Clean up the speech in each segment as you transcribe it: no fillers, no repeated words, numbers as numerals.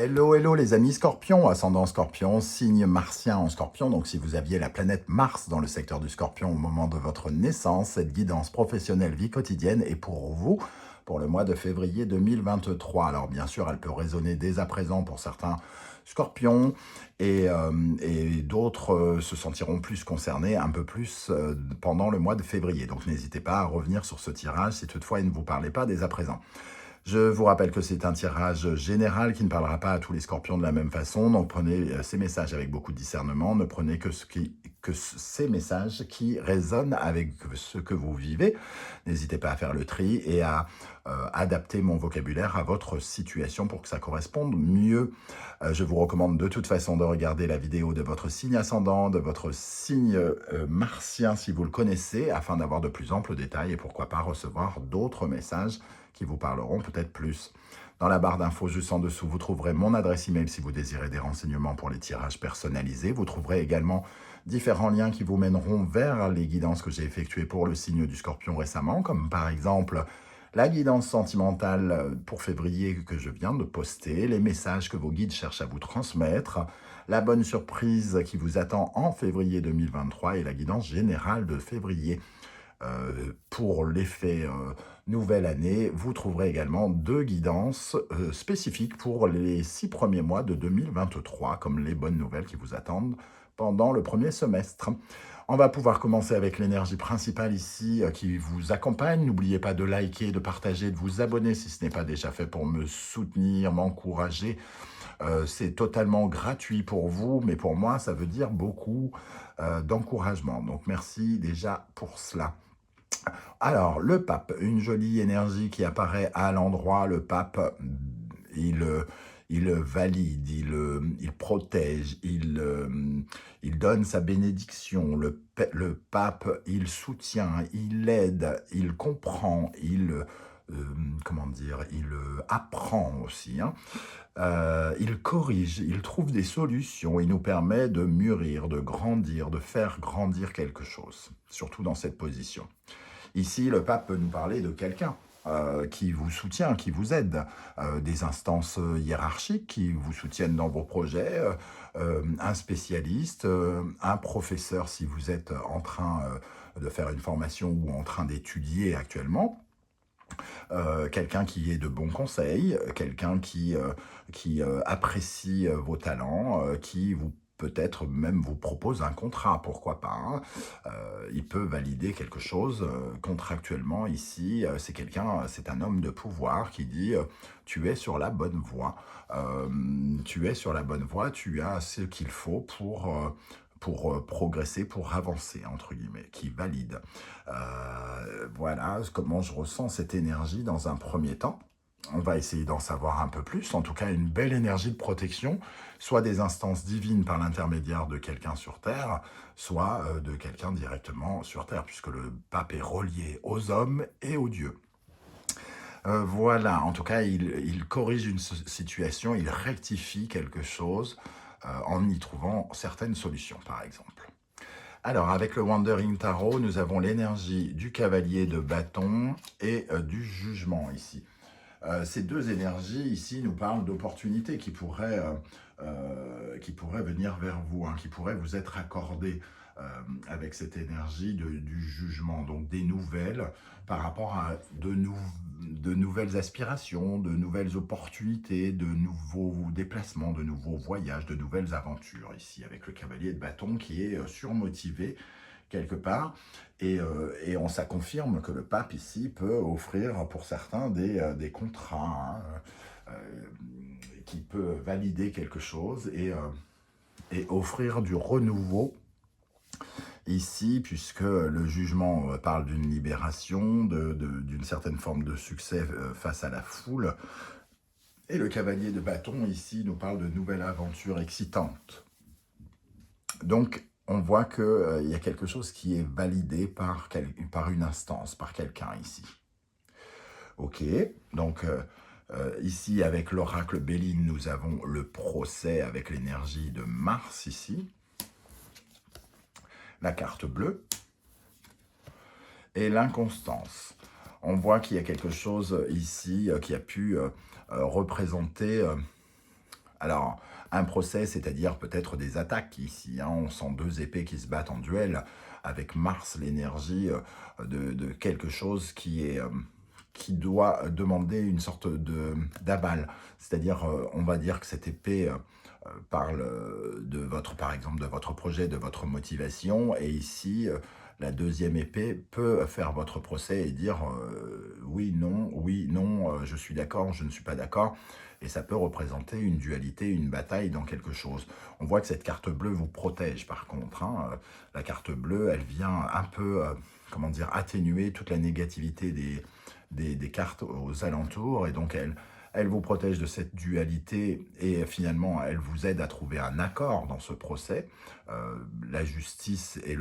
Hello, hello les amis Scorpion, ascendant Scorpion, signe martien en Scorpion. Donc si vous aviez la planète Mars dans le secteur du Scorpion au moment de votre naissance, cette guidance professionnelle vie quotidienne est pour vous pour le mois de février 2023. Alors bien sûr, elle peut résonner dès à présent pour certains Scorpions et d'autres se sentiront plus concernés un peu plus pendant le mois de février. Donc n'hésitez pas à revenir sur ce tirage si toutefois il ne vous parlait pas dès à présent. Je vous rappelle que c'est un tirage général qui ne parlera pas à tous les scorpions de la même façon, donc prenez ces messages avec beaucoup de discernement, ne prenez que ces messages qui résonnent avec ce que vous vivez. N'hésitez pas à faire le tri et à adapter mon vocabulaire à votre situation pour que ça corresponde mieux. Je vous recommande de toute façon de regarder la vidéo de votre signe ascendant, de votre signe martien si vous le connaissez, afin d'avoir de plus amples détails et pourquoi pas recevoir d'autres messages qui vous parleront peut-être plus. Dans la barre d'infos juste en dessous, vous trouverez mon adresse email si vous désirez des renseignements pour les tirages personnalisés. Vous trouverez également différents liens qui vous mèneront vers les guidances que j'ai effectuées pour le signe du Scorpion récemment, comme par exemple la guidance sentimentale pour février que je viens de poster, les messages que vos guides cherchent à vous transmettre, la bonne surprise qui vous attend en février 2023 et la guidance générale de février. Pour l'effet nouvelle année, vous trouverez également deux guidances spécifiques pour les 6 premiers mois de 2023, comme les bonnes nouvelles qui vous attendent pendant le premier semestre. On va pouvoir commencer avec l'énergie principale ici qui vous accompagne. N'oubliez pas de liker, de partager, de vous abonner si ce n'est pas déjà fait pour me soutenir, m'encourager. C'est totalement gratuit pour vous, mais pour moi, ça veut dire beaucoup d'encouragement. Donc, merci déjà pour cela. Alors, le pape, une jolie énergie qui apparaît à l'endroit. Le pape, il valide, il protège, il donne sa bénédiction. Le pape, il soutient, il aide, il comprend, comment dire, il apprend aussi. Il corrige, il trouve des solutions, il nous permet de mûrir, de grandir, de faire grandir quelque chose, surtout dans cette position. Ici, le pape peut nous parler de quelqu'un qui vous soutient, qui vous aide, des instances hiérarchiques qui vous soutiennent dans vos projets, un spécialiste, un professeur si vous êtes en train de faire une formation ou en train d'étudier actuellement. Quelqu'un qui est de bons conseils, quelqu'un qui apprécie vos talents, qui vous peut-être même vous propose un contrat, pourquoi pas. Hein. Il peut valider quelque chose contractuellement ici. C'est un homme de pouvoir qui dit tu es sur la bonne voie. Tu es sur la bonne voie, tu as ce qu'il faut pour progresser, pour avancer, entre guillemets, qui valide. Voilà comment je ressens cette énergie dans un premier temps. On va essayer d'en savoir un peu plus, en tout cas une belle énergie de protection, soit des instances divines par l'intermédiaire de quelqu'un sur Terre, soit de quelqu'un directement sur Terre, puisque le pape est relié aux hommes et aux dieux. Voilà, en tout cas, il corrige une situation, il rectifie quelque chose en y trouvant certaines solutions, par exemple. Alors, avec le Wandering Tarot, nous avons l'énergie du cavalier de bâton et du jugement ici. Ces deux énergies ici nous parlent d'opportunités qui pourraient venir vers vous, hein, qui pourraient vous être accordées avec cette énergie du jugement. Donc des nouvelles par rapport à de nouvelles aspirations, de nouvelles opportunités, de nouveaux déplacements, de nouveaux voyages, de nouvelles aventures ici avec le cavalier de bâton qui est surmotivé quelque part, et ça confirme que le pape ici peut offrir pour certains des contrats, hein, qui peut valider quelque chose et offrir du renouveau ici, puisque le jugement parle d'une libération, d'une certaine forme de succès face à la foule, et le cavalier de bâton ici nous parle de nouvelles aventures excitantes. Donc, on voit qu'il y a quelque chose qui est validé par une instance, par quelqu'un ici. Ok, donc ici avec l'oracle Béline, nous avons le procès avec l'énergie de Mars ici. La carte bleue. Et l'inconstance. On voit qu'il y a quelque chose ici qui a pu représenter Alors, un procès, c'est-à-dire peut-être des attaques ici, hein. On sent deux épées qui se battent en duel, avec Mars, l'énergie de quelque chose qui doit demander une sorte d'aval. C'est-à-dire, on va dire que cette épée parle de votre, par exemple, de votre projet, de votre motivation, et ici, la deuxième épée peut faire votre procès et dire oui, non, je suis d'accord, je ne suis pas d'accord, et ça peut représenter une dualité, une bataille dans quelque chose. On voit que cette carte bleue vous protège par contre, hein. La carte bleue, elle vient un peu, comment dire, atténuer toute la négativité des cartes aux alentours, et donc elle vous protège de cette dualité, et finalement elle vous aide à trouver un accord dans ce procès. La justice et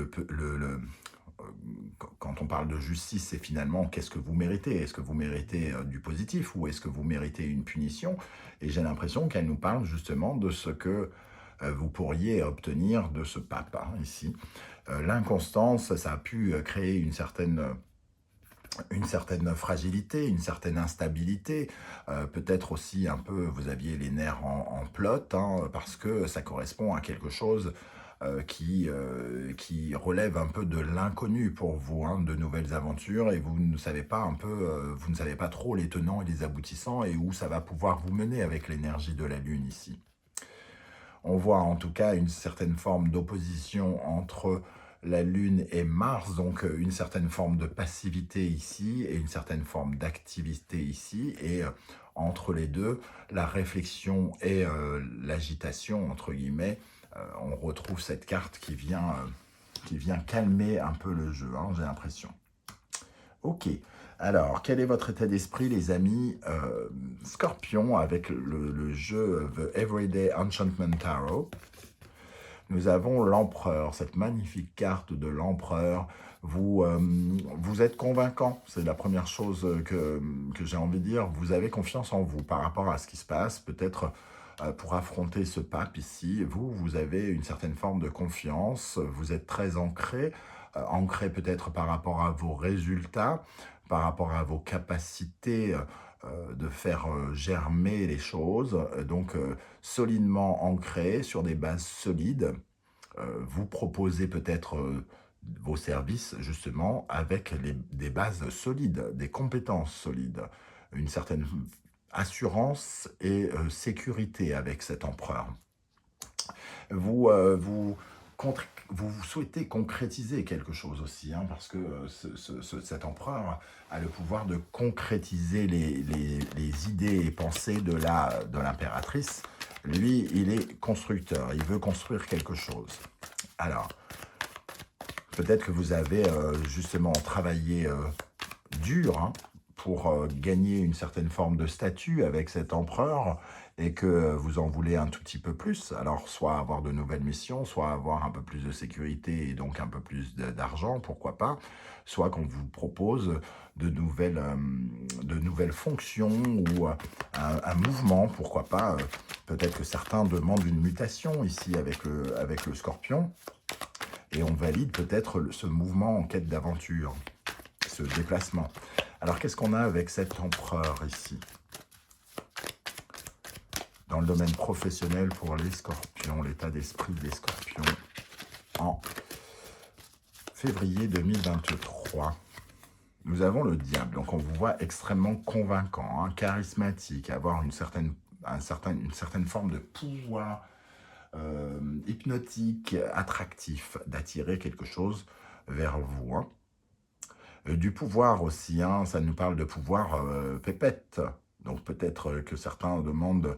quand on parle de justice, c'est finalement qu'est-ce que vous méritez? Est-ce que vous méritez du positif, ou est-ce que vous méritez une punition? Et j'ai l'impression qu'elle nous parle justement de ce que vous pourriez obtenir de ce pape, hein, ici. L'inconstance, ça a pu créer une certaine fragilité, une certaine instabilité, peut-être aussi un peu, vous aviez les nerfs en plot, hein, parce que ça correspond à quelque chose qui relève un peu de l'inconnu pour vous, hein, de nouvelles aventures, et vous ne savez pas un peu, vous ne savez pas trop les tenants et les aboutissants, et où ça va pouvoir vous mener avec l'énergie de la Lune ici. On voit en tout cas une certaine forme d'opposition entre la Lune et Mars, donc une certaine forme de passivité ici et une certaine forme d'activité ici, et entre les deux, la réflexion et l'agitation, entre guillemets, on retrouve cette carte qui vient calmer un peu le jeu, hein, j'ai l'impression. Ok, alors, quel est votre état d'esprit, les amis Scorpion, avec le jeu The Everyday Enchantment Tarot? Nous avons l'Empereur, cette magnifique carte de l'Empereur. Vous êtes convaincant, c'est la première chose que j'ai envie de dire. Vous avez confiance en vous par rapport à ce qui se passe, peut-être pour affronter ce pape ici. Vous avez une certaine forme de confiance, vous êtes très ancré peut-être par rapport à vos résultats, par rapport à vos capacités de faire germer les choses, donc solidement ancré sur des bases solides. Vous proposez peut-être vos services justement avec des bases solides, des compétences solides, une certaine assurance et sécurité avec cet empereur. Vous souhaitez concrétiser quelque chose aussi, hein, parce que cet empereur a le pouvoir de concrétiser les idées et pensées de l'impératrice. Lui, il est constructeur, il veut construire quelque chose. Alors, peut-être que vous avez justement travaillé dur, hein, pour gagner une certaine forme de statut avec cet empereur, et que vous en voulez un tout petit peu plus. Alors, soit avoir de nouvelles missions, soit avoir un peu plus de sécurité et donc un peu plus d'argent, pourquoi pas, soit qu'on vous propose de nouvelles fonctions, ou un mouvement, pourquoi pas. Peut-être que certains demandent une mutation ici avec le Scorpion, et on valide peut-être ce mouvement en quête d'aventure, ce déplacement. Alors, qu'est-ce qu'on a avec cet empereur ici? Dans le domaine professionnel pour les scorpions, l'état d'esprit des scorpions en février 2023. Nous avons le diable, donc on vous voit extrêmement convaincant, hein, charismatique, avoir une certaine forme de pouvoir hypnotique, attractif, d'attirer quelque chose vers vous, hein. Du pouvoir aussi, hein, ça nous parle de pouvoir pépette. Donc peut-être que certains demandent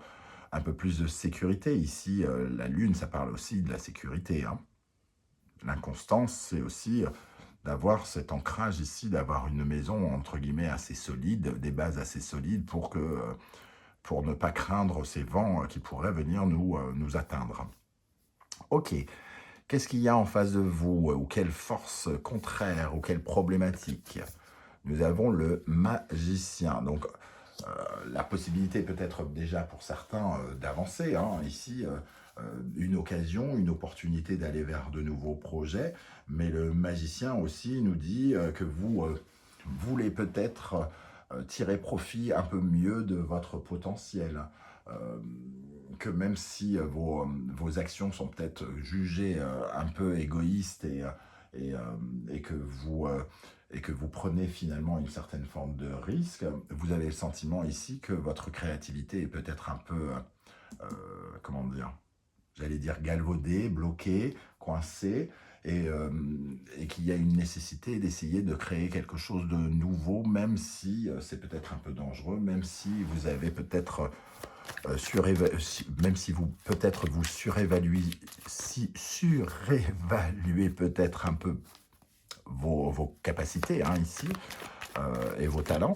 un peu plus de sécurité. Ici, la Lune, ça parle aussi de la sécurité, hein. L'inconstance, c'est aussi d'avoir cet ancrage ici, d'avoir une maison, entre guillemets, assez solide, des bases assez solides pour ne pas craindre ces vents qui pourraient venir nous atteindre. Ok. Qu'est-ce qu'il y a en face de vous, ou quelle force contraire, ou quelle problématique? Nous avons le magicien. Donc, la possibilité peut-être déjà pour certains d'avancer, hein, ici, une occasion, une opportunité d'aller vers de nouveaux projets, mais le magicien aussi nous dit que vous voulez peut-être tirer profit un peu mieux de votre potentiel. que même si vos actions sont peut-être jugées un peu égoïstes et, euh, et que et que vous prenez finalement une certaine forme de risque, vous avez le sentiment ici que votre créativité est peut-être un peu, comment dire, j'allais dire galvaudée, bloquée, coincée, et qu'il y a une nécessité d'essayer de créer quelque chose de nouveau, même si c'est peut-être un peu dangereux, même si vous avez peut-être même si vous peut-être vous surévaluez peut-être un peu vos capacités ici et vos talents,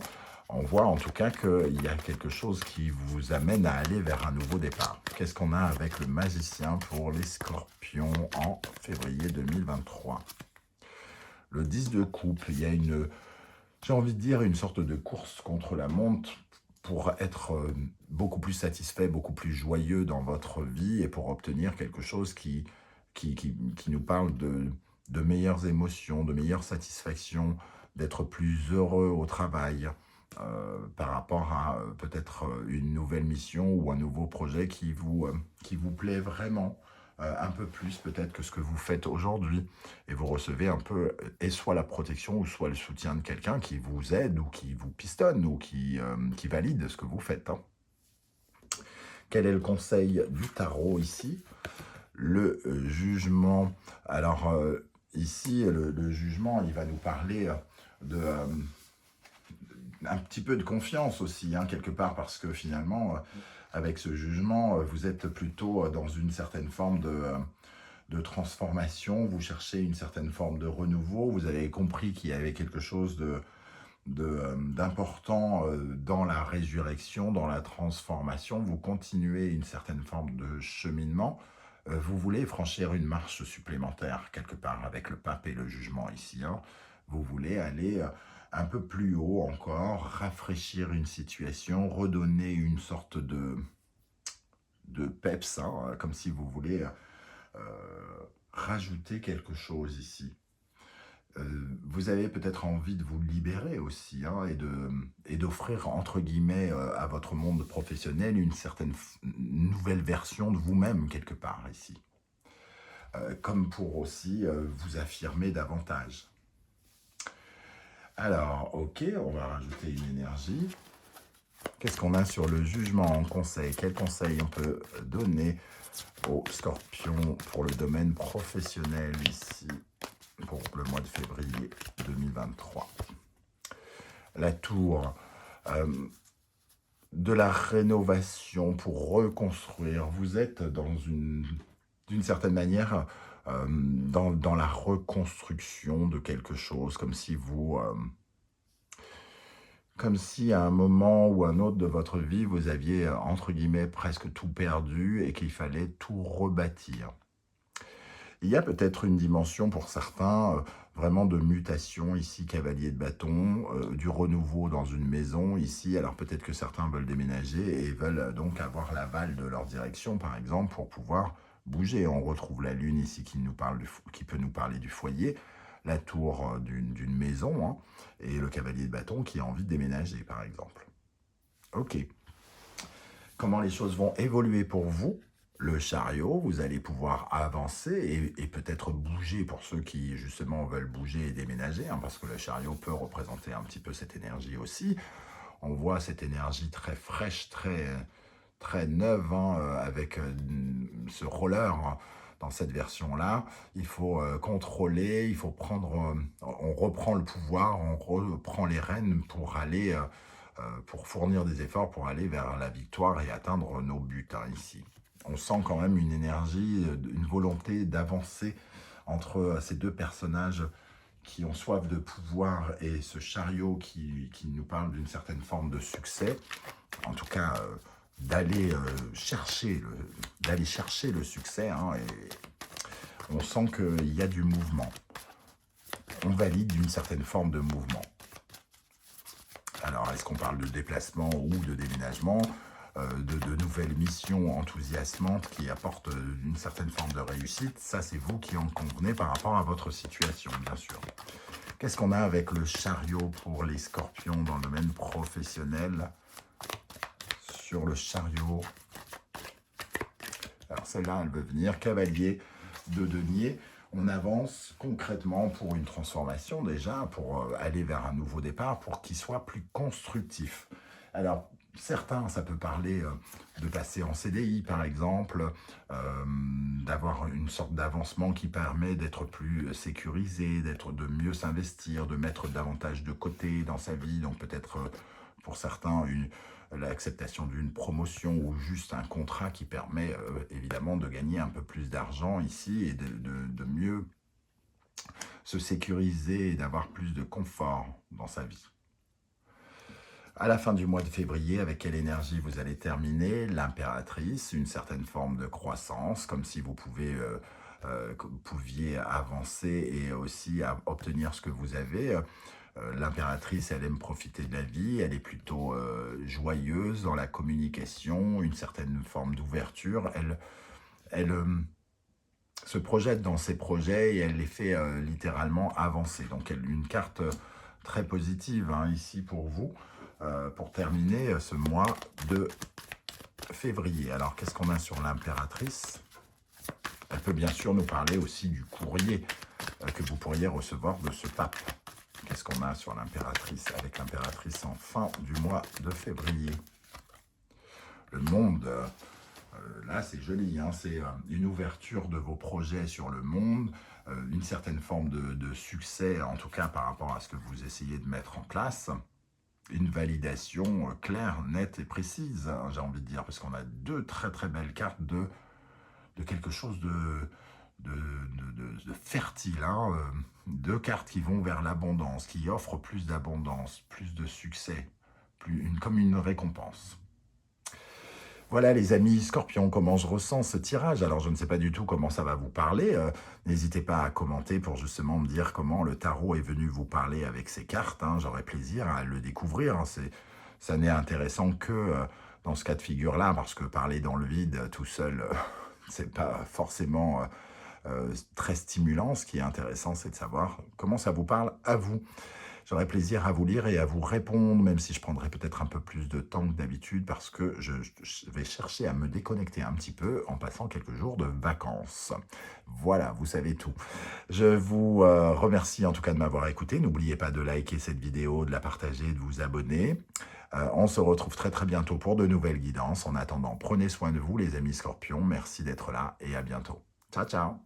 on voit en tout cas qu'il y a quelque chose qui vous amène à aller vers un nouveau départ. Qu'est-ce qu'on a avec le magicien pour les scorpions en février 2023? Le 10 de coupe, il y a j'ai envie de dire, une sorte de course contre la montre pour être beaucoup plus satisfait, beaucoup plus joyeux dans votre vie et pour obtenir quelque chose qui nous parle de meilleures émotions, de meilleures satisfactions, d'être plus heureux au travail par rapport à peut-être une nouvelle mission ou un nouveau projet qui vous plaît vraiment. Un peu plus peut-être que ce que vous faites aujourd'hui, et vous recevez un peu et soit la protection ou soit le soutien de quelqu'un qui vous aide ou qui vous pistonne ou qui valide ce que vous faites. Quel est le conseil du tarot ici? Le jugement. Alors ici, le jugement, il va nous parler de un petit peu de confiance aussi, quelque part, parce que finalement, avec ce jugement, vous êtes plutôt dans une certaine forme de transformation, vous cherchez une certaine forme de renouveau, vous avez compris qu'il y avait quelque chose d'important dans la résurrection, dans la transformation, vous continuez une certaine forme de cheminement, vous voulez franchir une marche supplémentaire quelque part avec le pape et le jugement ici, vous voulez aller un peu plus haut encore, rafraîchir une situation, redonner une sorte de peps, comme si vous voulez rajouter quelque chose ici. Vous avez peut-être envie de vous libérer aussi et d'offrir entre guillemets à votre monde professionnel une certaine nouvelle version de vous-même quelque part ici. Comme pour aussi vous affirmer davantage. Alors, ok, on va rajouter une énergie. Qu'est-ce qu'on a sur le jugement en conseil? Quel conseil on peut donner aux scorpions pour le domaine professionnel ici, pour le mois de février 2023? La tour, de la rénovation pour reconstruire. Vous êtes d'une certaine manière dans la reconstruction de quelque chose, comme si à un moment ou un autre de votre vie, vous aviez, entre guillemets, presque tout perdu et qu'il fallait tout rebâtir. Il y a peut-être une dimension pour certains, vraiment de mutation, ici, cavalier de bâton, du renouveau dans une maison, ici. Alors peut-être que certains veulent déménager et veulent donc avoir l'aval de leur direction, par exemple, pour pouvoir bouger. On retrouve la lune ici qui peut nous parler du foyer, la tour d'une maison, et le cavalier de bâton qui a envie de déménager, par exemple. Ok. Comment les choses vont évoluer pour vous? Le chariot, vous allez pouvoir avancer et peut-être bouger pour ceux qui, justement, veulent bouger et déménager, parce que le chariot peut représenter un petit peu cette énergie aussi. On voit cette énergie très fraîche, très neuve, avec ce roller dans cette version-là. Il faut contrôler, il faut on reprend le pouvoir, on reprend les rênes pour aller, pour fournir des efforts, pour aller vers la victoire et atteindre nos buts ici. On sent quand même une énergie, une volonté d'avancer entre ces deux personnages qui ont soif de pouvoir et ce chariot qui nous parle d'une certaine forme de succès. En tout cas, d'aller chercher le succès, et on sent qu'il y a du mouvement. On valide une certaine forme de mouvement. Alors, est-ce qu'on parle de déplacement ou de déménagement, de nouvelles missions enthousiasmantes qui apportent une certaine forme de réussite? Ça, c'est vous qui en convenez par rapport à votre situation, bien sûr. Qu'est-ce qu'on a avec le chariot pour les scorpions dans le domaine professionnel? Sur le chariot, Alors celle-là, elle veut venir cavalier de denier. On avance concrètement pour une transformation déjà, pour aller vers un nouveau départ, pour qu'il soit plus constructif. Alors, certains, ça peut parler de passer en CDI, par exemple, d'avoir une sorte d'avancement qui permet d'être plus sécurisé, de mieux s'investir, de mettre davantage de côté dans sa vie. Donc peut-être pour certains, l'acceptation d'une promotion ou juste un contrat qui permet évidemment de gagner un peu plus d'argent ici et de mieux se sécuriser et d'avoir plus de confort dans sa vie. À la fin du mois de février, avec quelle énergie vous allez terminer? L'impératrice, une certaine forme de croissance, comme si vous pouviez avancer et aussi obtenir ce que vous avez. L'impératrice, elle aime profiter de la vie, elle est plutôt joyeuse dans la communication, une certaine forme d'ouverture. Elle se projette dans ses projets et elle les fait littéralement avancer. Donc, une carte très positive hein, ici pour vous, pour terminer ce mois de février. Alors, qu'est-ce qu'on a sur l'impératrice? Elle peut bien sûr nous parler aussi du courrier que vous pourriez recevoir de ce pape. Qu'est-ce qu'on a sur l'impératrice, avec l'impératrice en fin du mois de février? Le monde, là c'est joli, hein, c'est une ouverture de vos projets sur le monde, une certaine forme de succès, en tout cas par rapport à ce que vous essayez de mettre en place. Une validation claire, nette et précise, hein, j'ai envie de dire, parce qu'on a deux très très belles cartes de quelque chose de fertile, hein, deux cartes qui vont vers l'abondance, qui offrent plus d'abondance, plus de succès, comme une récompense. Voilà les amis Scorpions, comment je ressens ce tirage. Alors je ne sais pas du tout comment ça va vous parler. N'hésitez pas à commenter pour justement me dire comment le tarot est venu vous parler avec ces cartes. Hein. J'aurai plaisir à le découvrir. Hein. Ça n'est intéressant que dans ce cas de figure-là, parce que parler dans le vide tout seul, c'est pas forcément très stimulant. Ce qui est intéressant, c'est de savoir comment ça vous parle à vous. J'aurai plaisir à vous lire et à vous répondre, même si je prendrai peut-être un peu plus de temps que d'habitude, parce que je vais chercher à me déconnecter un petit peu en passant quelques jours de vacances. Voilà, vous savez tout. Je vous remercie en tout cas de m'avoir écouté. N'oubliez pas de liker cette vidéo, de la partager, de vous abonner. On se retrouve très très bientôt pour de nouvelles guidances. En attendant, prenez soin de vous les amis Scorpions. Merci d'être là et à bientôt. Ciao, ciao.